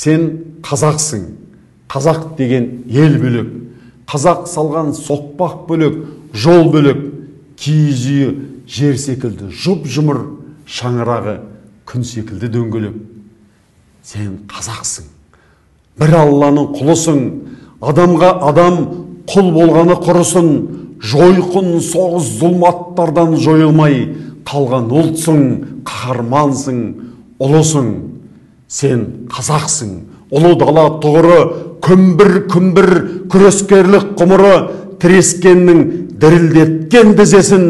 Сен қазақсың. Қазақ деген ел бөлек. Қазақ салған соқпақ бөлек, жол бөлек. Киіз үйі жер секілді жұп-жұмыр, шаңырағы күн секілді дөңгелек. Сен қазақсың. Бір Алланың құлысың. Адамға адам құл болғаны құрысын. Жойқын соғыс зұлматтардан жойылмай қалған ұлтсың, қаһармансың, ұлысың. Сен қазақсың. Ұлы дала тұғыры, күмбір-күмбір күрескерлік құмыры, тірескеннің дірілдеткен тізесін,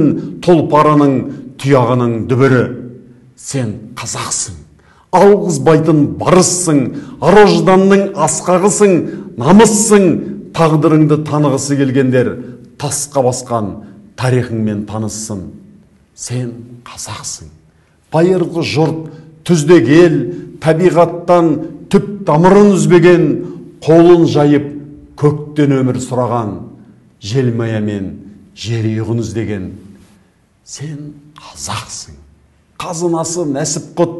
тұлпарының тұяғының дүбірі. Сен қазақсың. Алғызбайтын барыссың, ар-ожданның асқағысың, намыссың. Тағдырыңды танығысы келгендер тасқа басқан тарихыңмен таныссын. Сен қазақсың. Байырғы жұрт түздек ел, табиғаттан түп тамырын үзбеген, қолын жайып көктен өмір сұраған, желмаямен жер иығын іздеген. Сен қазақсың. Қазынасы нәсіп құт,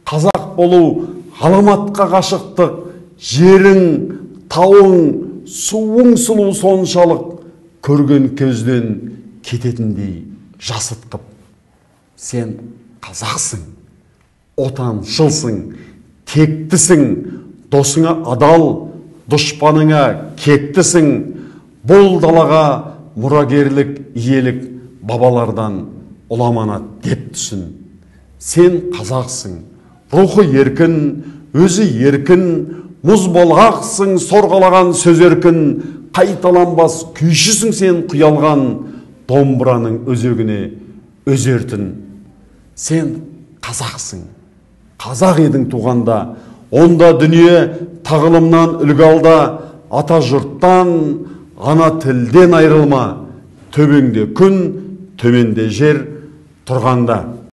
қазақ болу ғаламатқа ғашықтық. Жерің, тауың, суың сұлу соншалық, көрген көзден кететіндей жасытқып. Сен қазақсың. Отаншылсың, тектісің, досыңа адал, дұшпаныңа кектісің. Бұл далаға мұрагерлік, иелік бабалардан ұламанат деп түсін. Сен қазақсың. Рухы еркін, өзі еркін, мұз болғақсың, сорғалаған сөз еркін. Қайталанбас күйшісің сен құялған, домбыраның өзегіне өзертін. Сен қазақсың. Қазақ едің туғанда, онда дүние тағылымнан үлгі алда. Ата жұрттан, ана тілден айрылма. Төбеңде күн, төменде жер тұрғанда.